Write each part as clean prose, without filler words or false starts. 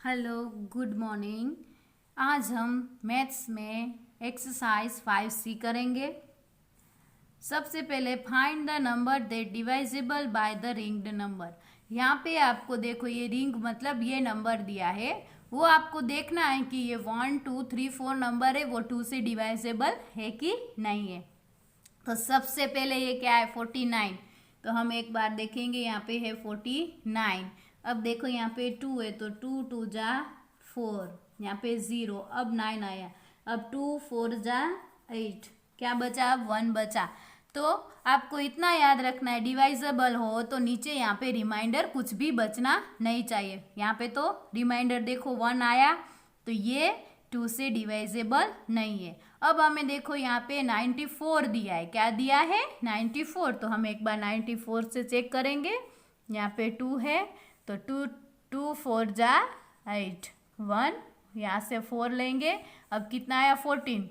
Hello, good morning. आज हम maths में एक्सरसाइज 5C करेंगे। सबसे पहले find the number that divisible by the ringed number. यहाँ पे आपको देखो, ये रिंग मतलब ये नंबर दिया है, वो आपको देखना है कि ये 1 2 3 4 नंबर है, वो 2 से डिवाइजेबल है कि नहीं है। तो सबसे पहले ये क्या है, 49। तो हम एक बार देखेंगे, यहाँ पे है 49। अब देखो यहाँ पे 2 है, तो 2 2 जा 4, यहाँ पे 0, अब 9 आया, अब 2 4 जा 8, क्या बचा, अब 1 बचा। तो आपको इतना याद रखना है, डिवाइजेबल हो तो नीचे यहाँ पे रिमाइंडर कुछ भी बचना नहीं चाहिए। यहाँ पे तो रिमाइंडर देखो 1 आया, तो ये 2 से डिवाइजेबल नहीं है। अब हमें देखो यहाँ पे 94 दिया है, क्या दिया है, 94। तो हम एक बार 94 से चेक करेंगे। यहाँ पे 2 है, तो 2 2 4 जा 8, 1 यहाँ से 4 लेंगे, अब कितना आया 14,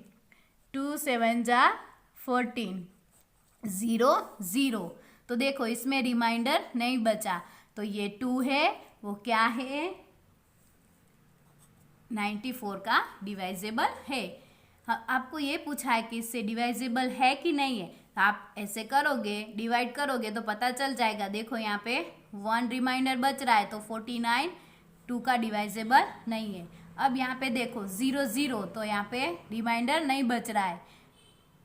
2 7 जा 14, 0 0। तो देखो इसमें रिमाइंडर नहीं बचा, तो ये 2 है, वो क्या है, 94 का डिवाइजेबल है। आपको ये पूछा है कि इससे डिवाइजेबल है कि नहीं है, तो आप ऐसे करोगे, डिवाइड करोगे तो पता चल जाएगा। देखो यहाँ पे 1 रिमाइंडर बच रहा है, तो 49 2 का डिवाइजेबल नहीं है। अब यहाँ पे देखो 0 0, तो यहाँ पे रिमाइंडर नहीं बच रहा है,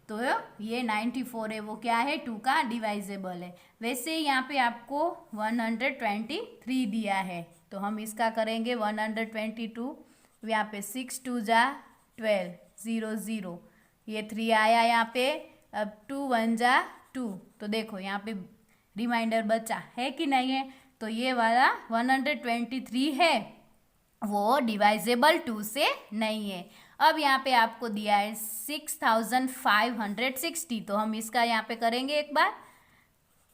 तो ये 94 है, वो क्या है, 2 का डिवाइजेबल है। वैसे ही यहाँ पे आपको 123 दिया है, तो हम इसका करेंगे 122। यहाँ पे 6 2 जा 12, 0 0, ये 3 आया यहाँ पे, अब 2 1 जा 2। तो देखो यहाँ पे रिमाइंडर बचा है कि नहीं है, तो ये वाला 123 है, वो डिवाइजेबल 2 से नहीं है। अब यहाँ पे आपको दिया है 6560, तो हम इसका यहाँ पे करेंगे एक बार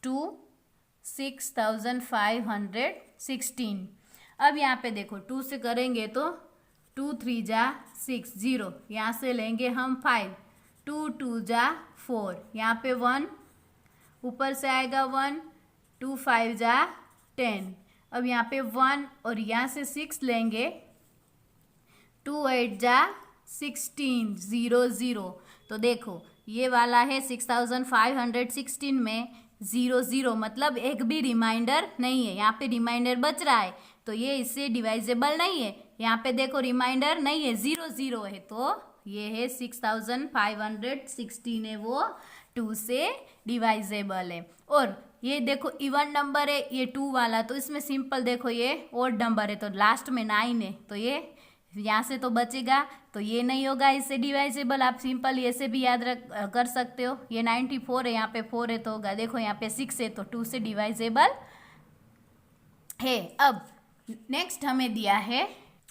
2 6516। अब यहाँ पे देखो 2 से करेंगे तो 2 3 जा 6, 0 यहाँ से लेंगे हम 5, 2 2 जा 4, यहाँ पे 1 ऊपर से आएगा 1, 2 5 जा 10, अब यहाँ पे 1 और यहाँ से 6 लेंगे, 2 8 जा 16, 0 0। तो देखो ये वाला है 6516 में 0 0, मतलब एक भी रिमाइंडर नहीं है, यहाँ पे रिमाइंडर बच रहा है, तो ये इससे डिवाइजेबल नहीं है। यहाँ पे देखो रिमाइंडर नहीं है, 0 0 है, तो ये है 6516 है, वो 2 से डिवाइजेबल है। और ये देखो इवन नंबर है, ये 2 वाला, तो इसमें सिंपल देखो ये ओड नंबर है, तो लास्ट में 9 है, तो ये यहाँ से तो बचेगा, तो ये नहीं होगा इससे डिवाइजेबल। आप सिंपल ऐसे भी याद कर सकते हो, ये 94 है, यहाँ पे 4 है तो होगा, देखो यहाँ पे 6 है, तो 2 से डिवाइजेबल है। अब नेक्स्ट हमें दिया है,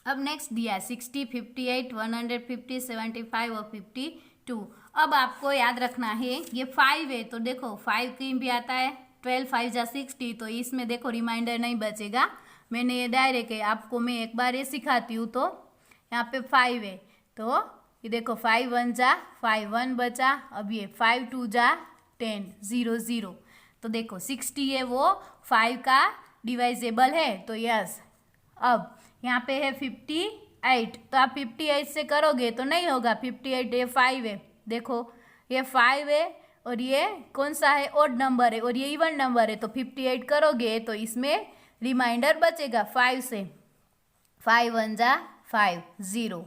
अब नेक्स्ट दिया है 60 58 150 75 और 52। अब आपको याद रखना है ये 5 है, तो देखो 5 कहीं भी आता है, 12 5 जा 60, तो इसमें देखो रिमाइंडर नहीं बचेगा। मैंने ये डायरेक्ट है, आपको मैं एक बार ये सिखाती हूँ। तो यहाँ पे 5 है, तो ये देखो 5 1 जा 5, 1 बचा, अब ये 5 2 जा 10, 0 0। तो देखो 60 है, वो 5 का डिवाइजेबल है, तो यस। अब यहाँ पे है 58, तो आप 58 से करोगे तो नहीं होगा, 58 ये 5 है, देखो ये 5 है और ये कौन सा है, ओड नंबर है, और ये इवन नंबर है, तो 58 करोगे तो इसमें रिमाइंडर बचेगा 5 से, 5 1 जा 5, 0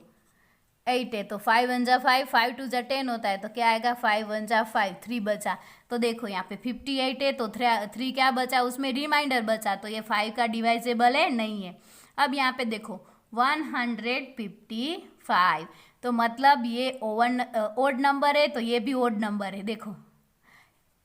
8 है, तो 5 1 जा 5, 5 2 जा 10 होता है, तो क्या आएगा 5 1 जा 5, 3 बचा। तो देखो यहाँ पे 58 है, तो 3 क्या बचा, उसमें रिमाइंडर बचा, तो ये 5 का डिवाइजेबल है, नहीं है। अब यहाँ पे देखो 155, तो मतलब ये ओड नंबर है, तो ये भी ओड नंबर है। देखो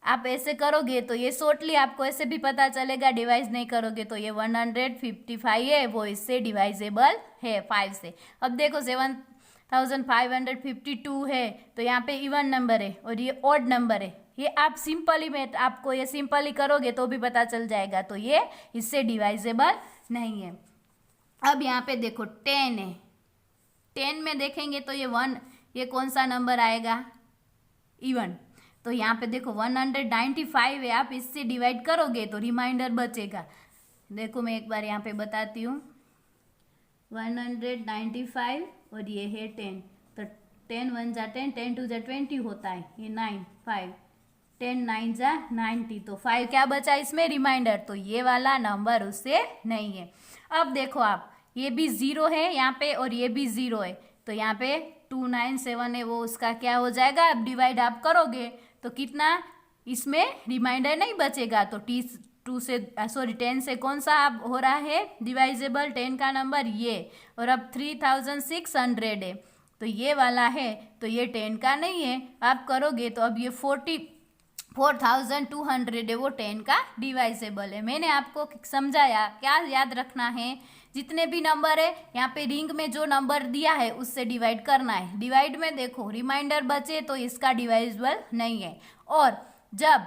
आप ऐसे करोगे तो ये शॉर्टली आपको ऐसे भी पता चलेगा, डिवाइज नहीं करोगे तो ये 155 है, वो इससे डिवाइजेबल है 5 से। अब देखो 7552 है, तो यहाँ पे इवन नंबर है और ये ऑड नंबर है, ये आप सिंपली में आपको ये सिंपली करोगे तो भी पता चल जाएगा, तो ये इससे डिवाइजेबल नहीं है। अब यहाँ पे देखो 10 है, 10 में देखेंगे तो ये 1, ये कौन सा नंबर आएगा, इवन, तो यहाँ पे देखो 195 है, आप इससे डिवाइड करोगे तो रिमाइंडर बचेगा। देखो मैं एक बार यहाँ पे बताती हूँ, 195 और ये है 10, तो 10 1 जा 10, 10 2 जा 20 होता है, ये 9 5, 10 9 जा 90, तो 5 क्या बचा इसमें रिमाइंडर, तो ये वाला नंबर उससे नहीं है। अब देखो आप, ये भी 0 है यहाँ पे और ये भी 0 है, तो यहाँ पे 297 है, वो उसका क्या हो जाएगा, अब डिवाइड आप करोगे तो कितना इसमें रिमाइंडर नहीं बचेगा, तो 10 से कौन सा अब हो रहा है डिवाइजेबल, 10 का नंबर ये, और अब 3600 है, तो ये वाला है, तो ये 10 का नहीं है, आप करोगे तो अब ये 44,200 है, वो 10 का डिवाइजेबल है। मैंने आपको समझाया, क्या याद रखना है, जितने भी नंबर है यहाँ पे रिंग में जो नंबर दिया है उससे डिवाइड करना है। डिवाइड में देखो रिमाइंडर बचे तो इसका डिवाइजेबल नहीं है, और जब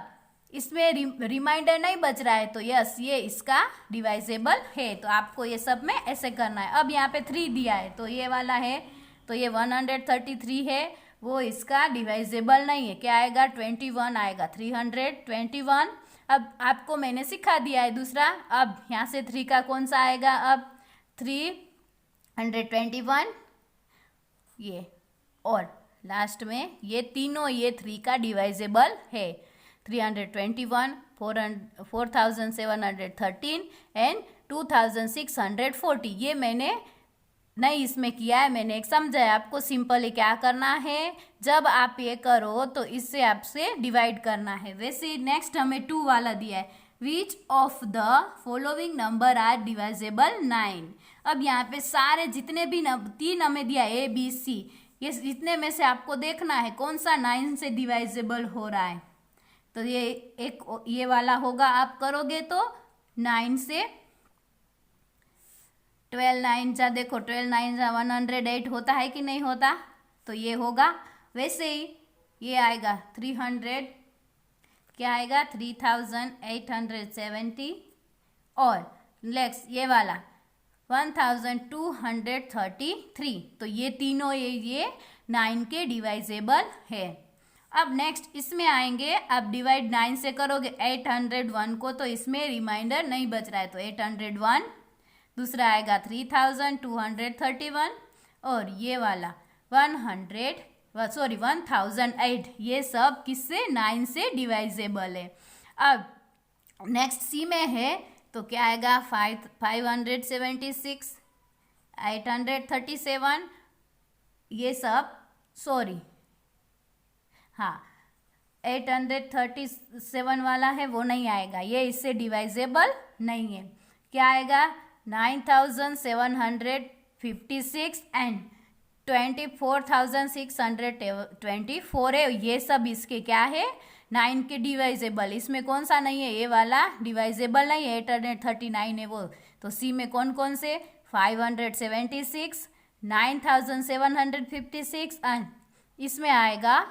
इसमें रिमाइंडर नहीं बच रहा है तो यस ये इसका डिवाइजेबल है। तो आपको ये सब में ऐसे करना है। अब यहाँ पे 3 दिया है तो ये वाला है, तो ये 133 है, वो इसका डिवाइजेबल नहीं है। क्या आएगा, 21 आएगा, 321। अब आपको मैंने सिखा दिया है दूसरा। अब यहाँ से 3 का कौन सा आएगा, अब 321 ये, और लास्ट में ये तीनों, ये 3 का डिवाइजेबल है। 321, 4713 एंड 2640, ये मैंने नहीं इसमें किया है, मैंने एक समझाया आपको। सिंपली क्या करना है, जब आप ये करो तो इससे आपसे डिवाइड करना है। वैसे नेक्स्ट हमें 2 वाला दिया है, which of the following number are divisible 9। अब यहाँ पे सारे जितने भी 3 हमें दिया है ABC, ये जितने में से आपको देखना है कौन सा 9 से डिवाइजेबल हो रहा है। तो ये एक ये वाला होगा, आप करोगे तो 9 से 12 9 जा, देखो 12 9 जा 108 होता है कि नहीं होता, तो ये होगा। वैसे ही ये आएगा 300, क्या आएगा 3870, और नेक्स्ट ये वाला 1233, तो ये तीनों ये 9 के डिवाइजेबल है। अब नेक्स्ट इसमें आएंगे, अब डिवाइड 9 से करोगे 801 को, तो इसमें रिमाइंडर नहीं बच रहा है, तो 801। दूसरा आएगा 3231, और ये वाला 1008, ये सब किससे, 9 से डिवाइजेबल है। अब नेक्स्ट सी में है, तो क्या आएगा 576, 837, ये सब हाँ 837 वाला है वो नहीं आएगा, ये इससे डिवाइजेबल नहीं है। क्या आएगा 9756 एंड 24,624 है, ये सब इसके क्या है 9 के डिवाइजेबल। इसमें कौन सा नहीं है, ये वाला डिवाइजेबल नहीं है, 839 है वो। तो सी में कौन कौन से, 576, 9756 एंड इसमें आएगा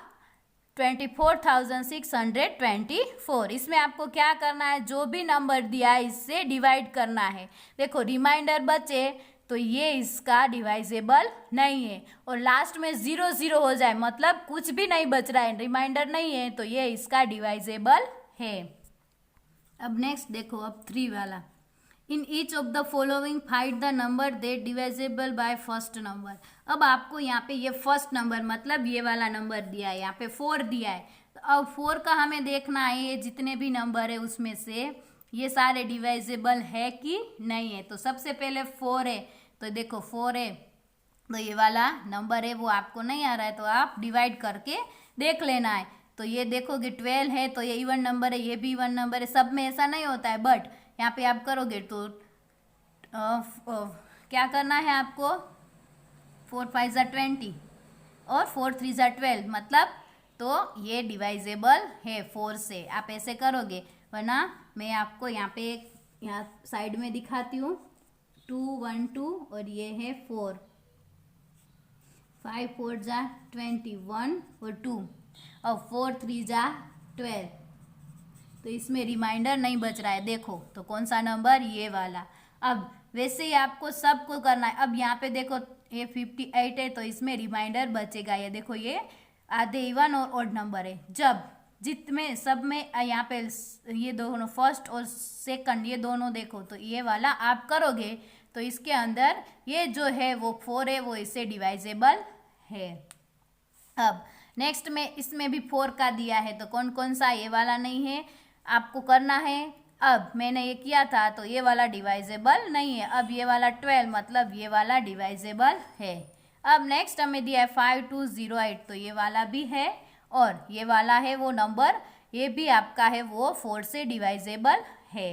24,624। इसमें आपको क्या करना है, जो भी नंबर दिया है इससे डिवाइड करना है। देखो रिमाइंडर बचे तो ये इसका डिवाइजेबल नहीं है, और लास्ट में 0 0 हो जाए मतलब कुछ भी नहीं बच रहा है, रिमाइंडर नहीं है, तो ये इसका डिवाइजेबल है। अब नेक्स्ट देखो, अब 3 वाला, in each of the following find the number that divisible by first number. अब आपको यहाँ पे ये फर्स्ट नंबर मतलब ये वाला नंबर दिया है, यहाँ पे 4 दिया है, तो अब 4 का हमें देखना है ये जितने भी नंबर है उसमें से ये सारे डिवाइजेबल है कि नहीं है। तो सबसे पहले 4 है, तो देखो 4 है, तो ये वाला नंबर है वो आपको नहीं आ रहा है, तो आप डिवाइड करके देख लेना है। तो ये देखोगे 12 है, तो ये इवन नंबर है, ये भी इवन नंबर है, सब में ऐसा नहीं होता है, बट यहाँ पे आप करोगे तो क्या करना है आपको, 4 5 जा 20 और 4 3 जा 12, मतलब तो ये डिवाइजेबल है 4 से, आप ऐसे करोगे। वरना मैं आपको यहाँ पे यहाँ साइड में दिखाती हूँ, 2 1 2 और ये है 4, 5 4 जा 21 और 2 और 4 3 जा 12, तो इसमें रिमाइंडर नहीं बच रहा है, देखो तो कौन सा नंबर, ये वाला। अब वैसे ही आपको सबको करना है। अब यहाँ पे देखो ये 58 है, तो इसमें रिमाइंडर बचेगा, ये देखो ये आधे इवन और ऑड नंबर है। जब जितने सब में यहाँ पे ये दोनों फर्स्ट और सेकंड ये दोनों देखो, तो ये वाला आप करोगे तो इसके अंदर ये जो है वो 4 है, वो इससे डिवाइजेबल है। अब नेक्स्ट में इसमें भी 4 का दिया है, तो कौन कौन सा, ये वाला नहीं है, आपको करना है। अब मैंने ये किया था तो ये वाला डिवाइजेबल नहीं है। अब ये वाला 12 मतलब ये वाला डिवाइजेबल है। अब नेक्स्ट हमें दिया है 5208, तो ये वाला भी है, और ये वाला है वो नंबर, ये भी आपका है वो 4 से डिवाइजेबल है।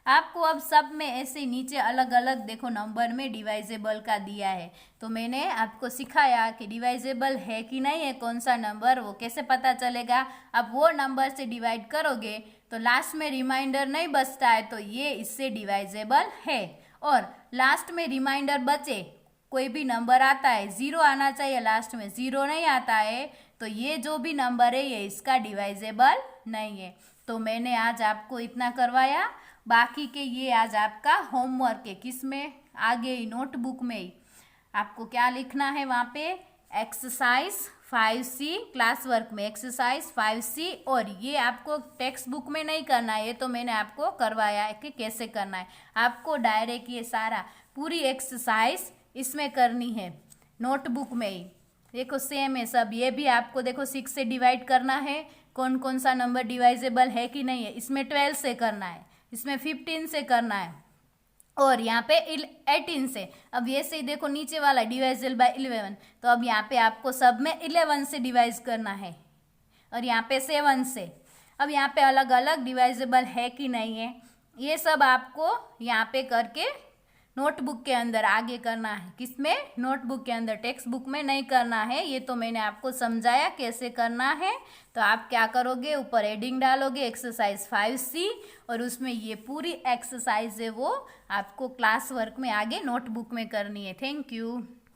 आपको अब सब में ऐसे नीचे अलग अलग देखो नंबर में डिवाइजेबल का दिया है, तो मैंने आपको सिखाया कि डिवाइजेबल है कि नहीं है, कौन सा नंबर, वो कैसे पता चलेगा। अब वो नंबर से डिवाइड करोगे तो लास्ट में रिमाइंडर नहीं बचता है, तो ये इससे डिवाइजेबल है। और लास्ट में रिमाइंडर बचे, कोई भी नंबर आता है, 0 आना चाहिए लास्ट में, 0 नहीं आता है, तो ये जो भी नंबर है ये इसका डिवाइजेबल नहीं है। तो मैंने आज आपको इतना करवाया, बाकी के ये आज आपका होमवर्क है, किस में, आगे ही नोटबुक में ही आपको क्या लिखना है, वहाँ पे एक्सरसाइज 5C क्लास वर्क में एक्सरसाइज 5C, और ये आपको टेक्स्ट बुक में नहीं करना है, ये तो मैंने आपको करवाया है कि कैसे करना है। आपको डायरेक्ट ये सारा पूरी एक्सरसाइज इसमें करनी है नोटबुक में ही। देखो सेम है सब, ये भी आपको देखो 6 से डिवाइड करना है, कौन कौन सा नंबर डिवाइजेबल है कि नहीं है। इसमें 12 से करना है, इसमें 15 से करना है, और यहाँ पे 18 से। अब ये से देखो नीचे वाला डिवाइजेबल बाय 11, तो अब यहाँ पे आपको सब में 11 से डिवाइज करना है, और यहाँ पे 7 से। अब यहाँ पे अलग अलग डिवाइजेबल है कि नहीं है, ये सब आपको यहाँ पे करके नोटबुक के अंदर आगे करना है। किसमें, नोटबुक के अंदर, टेक्स्ट बुक में नहीं करना है। ये तो मैंने आपको समझाया कैसे करना है। तो आप क्या करोगे, ऊपर हेडिंग डालोगे एक्सरसाइज 5C, और उसमें ये पूरी एक्सरसाइज है वो आपको क्लास वर्क में आगे नोटबुक में करनी है। Thank you.